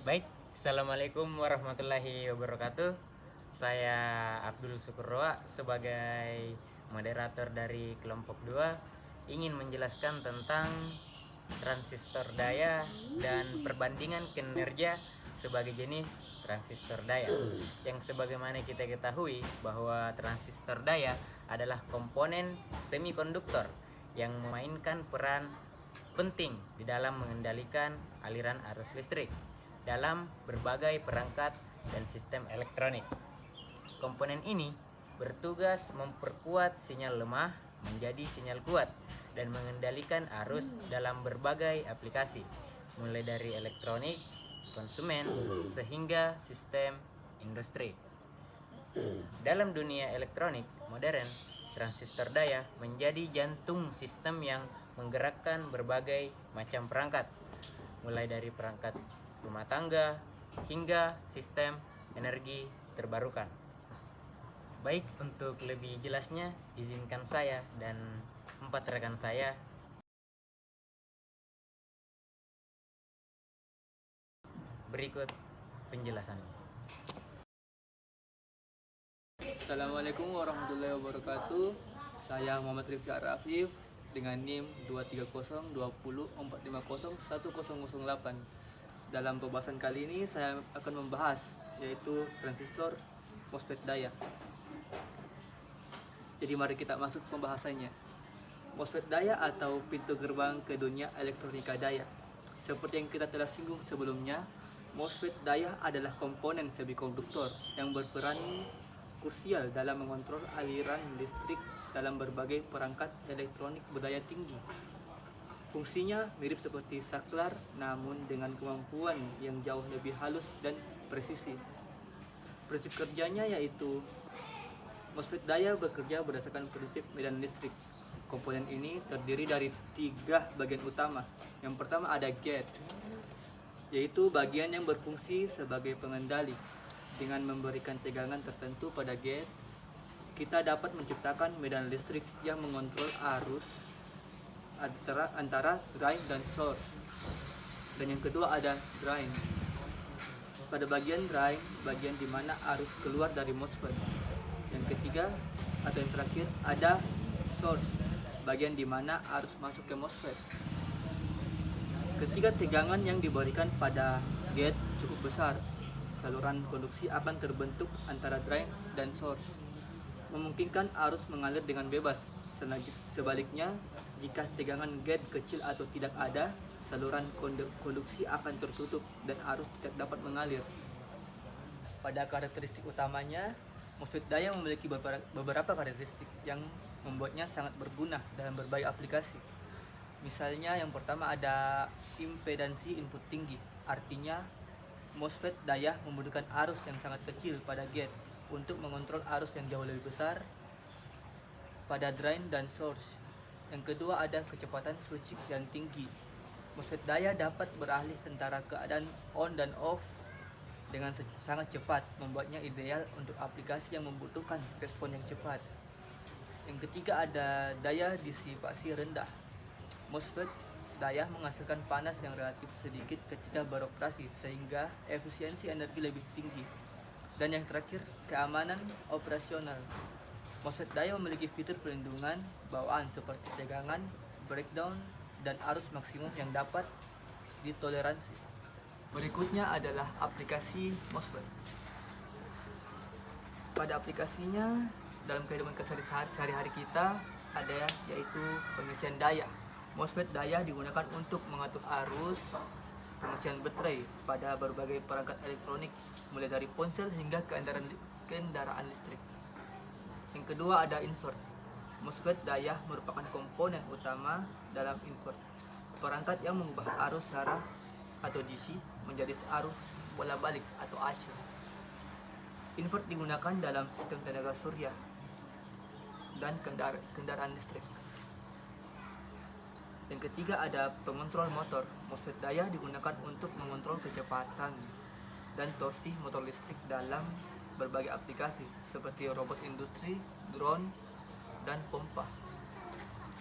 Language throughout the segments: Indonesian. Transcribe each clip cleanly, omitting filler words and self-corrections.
Baik, Assalamualaikum warahmatullahi wabarakatuh. Saya Abdul Syukurroa sebagai moderator dari kelompok 2 ingin menjelaskan tentang transistor daya dan perbandingan kinerja sebagai jenis transistor daya. Yang sebagaimana kita ketahui bahwa transistor daya adalah komponen semikonduktor yang memainkan peran penting di dalam mengendalikan aliran arus listrik dalam berbagai perangkat dan sistem elektronik. Komponen ini bertugas memperkuat sinyal lemah menjadi sinyal kuat dan mengendalikan arus dalam berbagai aplikasi, mulai dari elektronik, konsumen, sehingga sistem industri. Dalam dunia elektronik modern, transistor daya menjadi jantung sistem yang menggerakkan berbagai macam perangkat, mulai dari perangkat rumah tangga hingga sistem energi terbarukan. Baik, untuk lebih jelasnya izinkan saya dan 4 rekan saya berikut penjelasannya. Assalamualaikum warahmatullahi wabarakatuh. Saya Muhammad Rifki Arafif dengan NIM 23020450108. Dalam pembahasan kali ini saya akan membahas yaitu transistor MOSFET daya. Jadi mari kita masuk pembahasannya. MOSFET daya atau pintu gerbang ke dunia elektronika daya. Seperti yang kita telah singgung sebelumnya, MOSFET daya adalah komponen semikonduktor yang berperan krusial dalam mengontrol aliran listrik dalam berbagai perangkat elektronik berdaya tinggi. Fungsinya mirip seperti saklar, namun dengan kemampuan yang jauh lebih halus dan presisi. Prinsip kerjanya yaitu MOSFET daya bekerja berdasarkan prinsip medan listrik. Komponen ini terdiri dari 3 bagian utama. Yang pertama ada gate, yaitu bagian yang berfungsi sebagai pengendali. Dengan memberikan tegangan tertentu pada gate, kita dapat menciptakan medan listrik yang mengontrol arus antara drain dan source. Dan yang kedua ada drain. Pada bagian drain, bagian di mana arus keluar dari MOSFET. Yang ketiga atau yang terakhir ada source, bagian di mana arus masuk ke MOSFET. Ketika tegangan yang diberikan pada gate cukup besar, saluran konduksi akan terbentuk antara drain dan source, memungkinkan arus mengalir dengan bebas. Sebaliknya, jika tegangan gate kecil atau tidak ada, saluran konduksi akan tertutup dan arus tidak dapat mengalir. Pada karakteristik utamanya, MOSFET daya memiliki beberapa karakteristik yang membuatnya sangat berguna dalam berbagai aplikasi. Misalnya yang pertama ada impedansi input tinggi, artinya MOSFET daya membutuhkan arus yang sangat kecil pada gate untuk mengontrol arus yang jauh lebih besar pada drain dan source. Yang kedua ada kecepatan switching yang tinggi. MOSFET daya dapat beralih antara keadaan on dan off dengan sangat cepat, membuatnya ideal untuk aplikasi yang membutuhkan respon yang cepat. Yang ketiga ada daya disipasi rendah. MOSFET daya menghasilkan panas yang relatif sedikit ketika beroperasi sehingga efisiensi energi lebih tinggi. Dan yang terakhir, keamanan operasional. MOSFET daya memiliki fitur perlindungan bawaan seperti tegangan, breakdown, dan arus maksimum yang dapat ditoleransi. Berikutnya adalah aplikasi MOSFET. Pada aplikasinya dalam kehidupan sehari-hari kita ada yaitu pengisian daya. MOSFET daya digunakan untuk mengatur arus pengisian baterai pada berbagai perangkat elektronik, mulai dari ponsel hingga kendaraan listrik. Yang kedua ada invert. MOSFET daya merupakan komponen utama dalam invert, perangkat yang mengubah arus secara atau DC menjadi arus bola balik atau AC. Invert digunakan dalam sistem tenaga surya dan kendaraan listrik. Yang ketiga ada pengontrol motor. MOSFET daya digunakan untuk mengontrol kecepatan dan torsi motor listrik dalam berbagai aplikasi seperti robot industri, drone, dan pompa.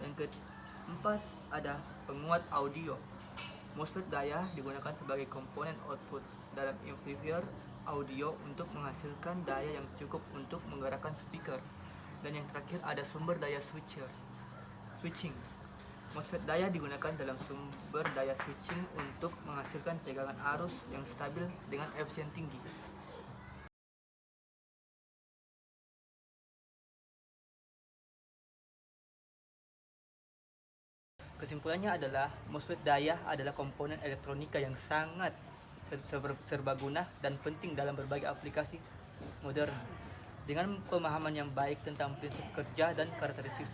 Yang keempat ada penguat audio. MOSFET daya digunakan sebagai komponen output dalam amplifier audio untuk menghasilkan daya yang cukup untuk menggerakkan speaker. Dan yang terakhir ada sumber daya switching. MOSFET daya digunakan dalam sumber daya switching untuk menghasilkan tegangan arus yang stabil dengan efisien tinggi. Kesimpulannya adalah MOSFET daya adalah komponen elektronika yang sangat serbaguna dan penting dalam berbagai aplikasi modern. Dengan pemahaman yang baik tentang prinsip kerja dan karakteristik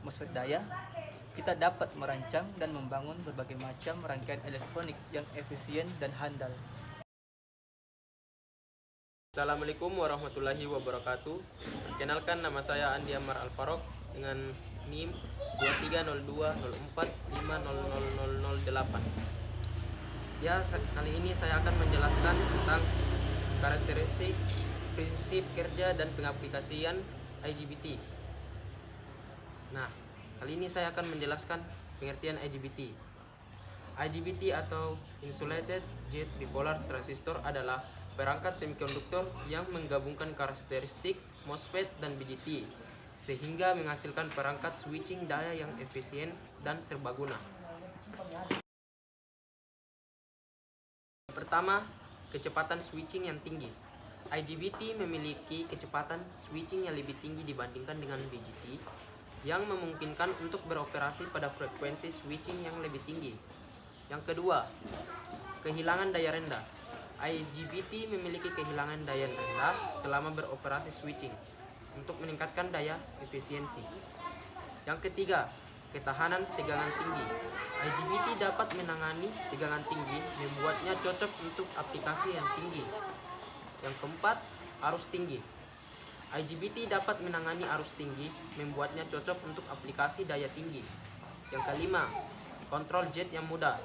MOSFET daya, kita dapat merancang dan membangun berbagai macam rangkaian elektronik yang efisien dan handal. Assalamualaikum warahmatullahi wabarakatuh. Perkenalkan, nama saya Andi Amar Alfarok dengan NIM 230204500008. Ya, kali ini saya akan menjelaskan tentang karakteristik, prinsip kerja dan pengaplikasian IGBT. Nah, kali ini saya akan menjelaskan pengertian IGBT. IGBT atau Insulated Jet Bipolar Transistor adalah perangkat semikonduktor yang menggabungkan karakteristik MOSFET dan BJT sehingga menghasilkan perangkat switching daya yang efisien dan serbaguna. Pertama, kecepatan switching yang tinggi. IGBT memiliki kecepatan switching yang lebih tinggi dibandingkan dengan BJT yang memungkinkan untuk beroperasi pada frekuensi switching yang lebih tinggi. Yang kedua, kehilangan daya rendah. IGBT memiliki kehilangan daya rendah selama beroperasi switching untuk meningkatkan daya efisiensi. Yang ketiga, ketahanan tegangan tinggi. IGBT dapat menangani tegangan tinggi, membuatnya cocok untuk aplikasi yang tinggi. Yang keempat, arus tinggi. IGBT dapat menangani arus tinggi, membuatnya cocok untuk aplikasi daya tinggi. Yang kelima, kontrol jet yang mudah.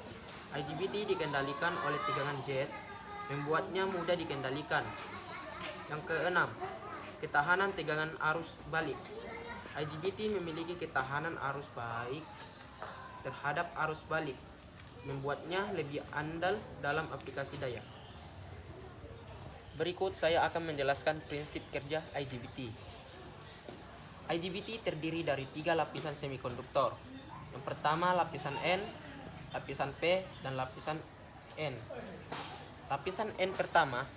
IGBT dikendalikan oleh tegangan jet, membuatnya mudah dikendalikan. Yang keenam, ketahanan tegangan arus balik. IGBT memiliki ketahanan arus baik terhadap arus balik, membuatnya lebih andal dalam aplikasi daya. Berikut saya akan menjelaskan prinsip kerja IGBT. IGBT terdiri dari 3 lapisan semikonduktor. Yang pertama lapisan N, lapisan P, dan lapisan N. Lapisan N pertama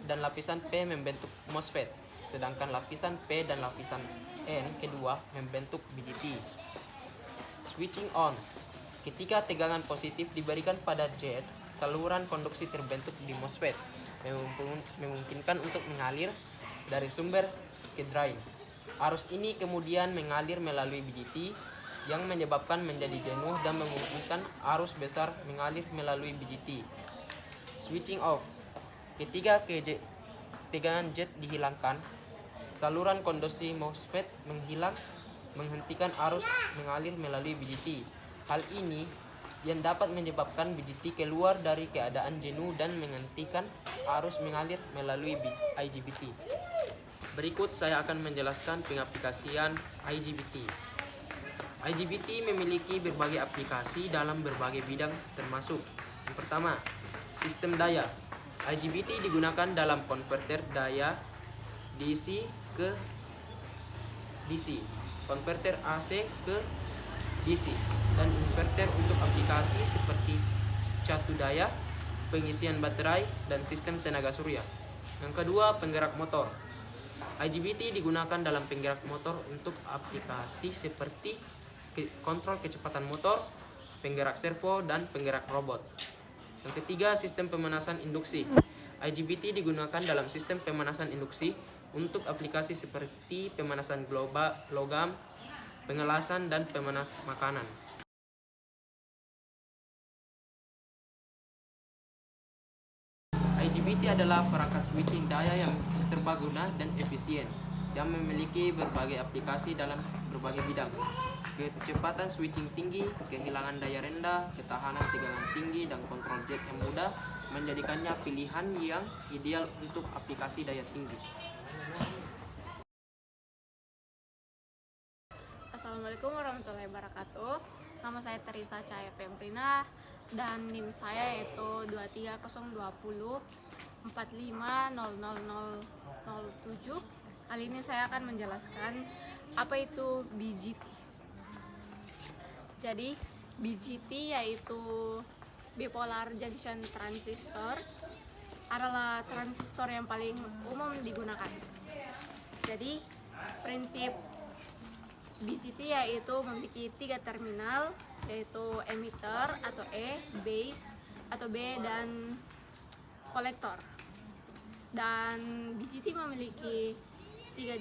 dan lapisan P membentuk MOSFET, sedangkan lapisan P dan lapisan N kedua membentuk BJT. Switching on. Ketika tegangan positif diberikan pada jet, saluran konduksi terbentuk di MOSFET, memungkinkan untuk mengalir dari sumber ke drain. Arus ini kemudian mengalir melalui BJT yang menyebabkan menjadi jenuh dan memungkinkan arus besar mengalir melalui BJT. Switching off. Ketika tegangan jet dihilangkan, saluran konduksi MOSFET menghilang, menghentikan arus mengalir melalui BJT. Hal ini yang dapat menyebabkan BJT keluar dari keadaan jenuh dan menghentikan arus mengalir melalui IGBT. Berikut saya akan menjelaskan pengaplikasian IGBT. IGBT memiliki berbagai aplikasi dalam berbagai bidang termasuk: yang pertama, sistem daya. IGBT digunakan dalam konverter daya DC ke DC, konverter AC ke DC, dan inverter untuk aplikasi seperti catu daya, pengisian baterai, dan sistem tenaga surya. Yang kedua, penggerak motor. IGBT digunakan dalam penggerak motor untuk aplikasi seperti kontrol kecepatan motor, penggerak servo, dan penggerak robot. Yang ketiga, sistem pemanasan induksi. IGBT digunakan dalam sistem pemanasan induksi untuk aplikasi seperti pemanasan logam, pengelasan, dan pemanas makanan. IGBT adalah perangkat switching daya yang serbaguna dan efisien yang memiliki berbagai aplikasi dalam berbagai bidang. Kecepatan switching tinggi, kehilangan daya rendah, ketahanan tegangan tinggi, dan kontrol jet yang mudah menjadikannya pilihan yang ideal untuk aplikasi daya tinggi. Assalamualaikum warahmatullahi wabarakatuh. Nama saya Teresa Cahaya Femrina dan NIM saya yaitu 23020450007. Kali ini saya akan menjelaskan apa itu BGT. Jadi BGT yaitu bipolar junction transistor adalah transistor yang paling umum digunakan. Jadi prinsip BGT yaitu memiliki 3 terminal, yaitu emitter atau E, base atau B, dan kolektor. Dan BGT memiliki 2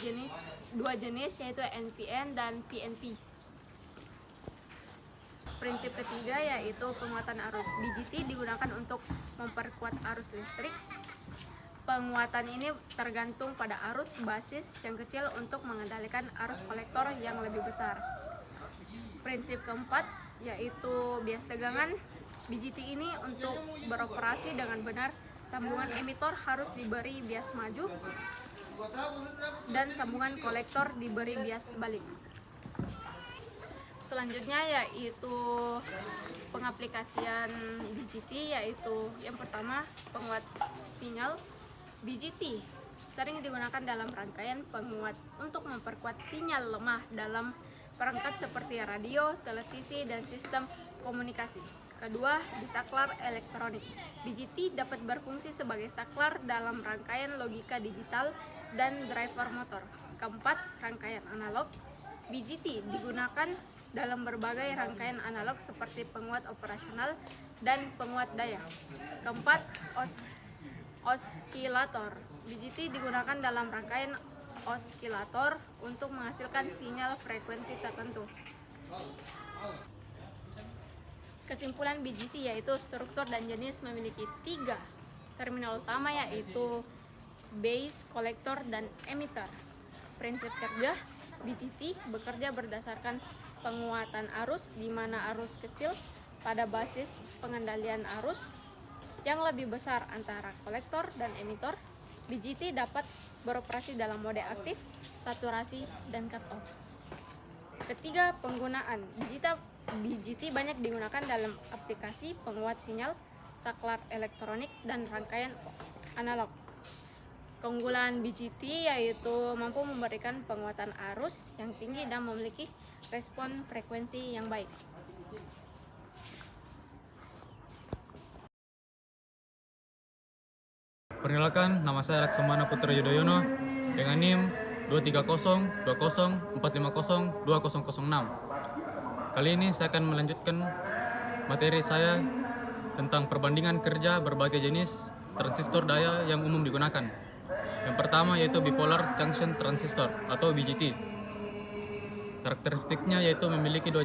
jenis yaitu NPN dan PNP. Prinsip ketiga yaitu penguatan arus. BGT digunakan untuk memperkuat arus listrik. Penguatan ini tergantung pada arus basis yang kecil untuk mengendalikan arus kolektor yang lebih besar. Prinsip keempat yaitu bias tegangan. BGT ini untuk beroperasi dengan benar, sambungan emitor harus diberi bias maju dan sambungan kolektor diberi bias balik. Selanjutnya yaitu pengaplikasian BGT, yaitu yang pertama penguat sinyal. BGT sering digunakan dalam rangkaian penguat untuk memperkuat sinyal lemah dalam perangkat seperti radio, televisi, dan sistem komunikasi. Kedua, di saklar elektronik. BGT dapat berfungsi sebagai saklar dalam rangkaian logika digital dan driver motor. Keempat, rangkaian analog. BGT digunakan dalam berbagai rangkaian analog seperti penguat operasional dan penguat daya. Keempat, oskilator. BGT digunakan dalam rangkaian oskilator untuk menghasilkan sinyal frekuensi tertentu. Kesimpulan BGT yaitu struktur dan jenis memiliki 3 terminal utama, yaitu base, kolektor, dan emitter. Prinsip kerja BGT bekerja berdasarkan penguatan arus, di mana arus kecil pada basis pengendalian arus yang lebih besar antara kolektor dan emitor. BGT dapat beroperasi dalam mode aktif, saturasi, dan cut off. Ketiga, penggunaan. BGT banyak digunakan dalam aplikasi penguat sinyal, saklar elektronik, dan rangkaian analog. Keunggulan BGT yaitu mampu memberikan penguatan arus yang tinggi dan memiliki respon frekuensi yang baik. Perkenalkan, nama saya Laksamana Putra Yudhoyono dengan NIM 2302045020006. Kali ini saya akan melanjutkan materi saya tentang perbandingan kerja berbagai jenis transistor daya yang umum digunakan. Yang pertama yaitu bipolar junction transistor atau BGT. Karakteristiknya yaitu memiliki 2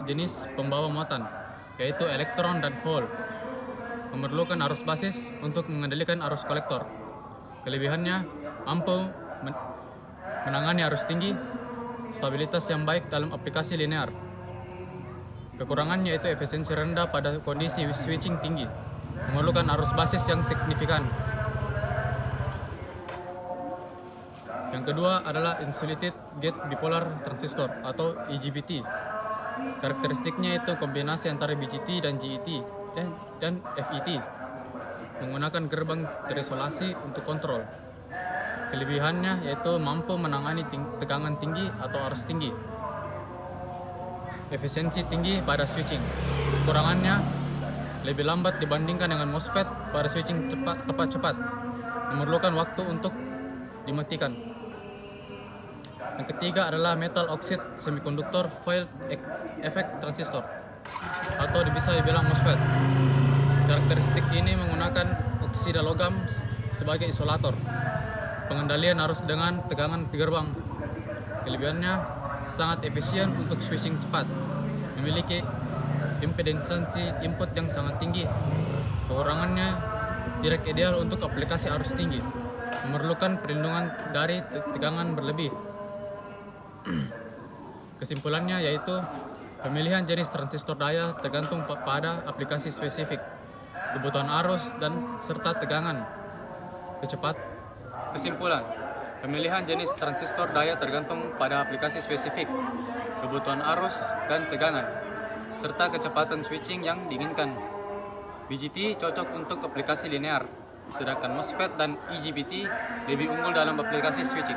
jenis pembawa muatan, yaitu elektron dan hole. Memerlukan arus basis untuk mengendalikan arus kolektor. Kelebihannya mampu menangani arus tinggi, stabilitas yang baik dalam aplikasi linear. Kekurangannya yaitu efisiensi rendah pada kondisi switching tinggi, memerlukan arus basis yang signifikan. Yang kedua adalah insulated gate bipolar transistor atau IGBT. Karakteristiknya itu kombinasi antara BGT dan GET dan FET, menggunakan gerbang terisolasi untuk kontrol. Kelebihannya yaitu mampu menangani tegangan tinggi atau arus tinggi, efisiensi tinggi pada switching. Kekurangannya lebih lambat dibandingkan dengan MOSFET pada switching cepat, memerlukan waktu untuk dimatikan. Yang ketiga adalah metal oxide semiconductor field effect transistor atau bisa dibilang MOSFET. Karakteristik ini menggunakan oksida logam sebagai isolator. Pengendalian arus dengan tegangan gerbang. Kelebihannya sangat efisien untuk switching cepat. Memiliki impedansi input yang sangat tinggi. Kekurangannya tidak ideal untuk aplikasi arus tinggi. Memerlukan perlindungan dari tegangan berlebih. Kesimpulannya yaitu pemilihan jenis transistor daya tergantung pada aplikasi spesifik, kebutuhan arus, dan serta tegangan. Kesimpulan, pemilihan jenis transistor daya tergantung pada aplikasi spesifik, kebutuhan arus, dan tegangan. serta kecepatan switching yang diinginkan. BGT cocok untuk aplikasi linear, sedangkan MOSFET dan IGBT lebih unggul dalam aplikasi switching.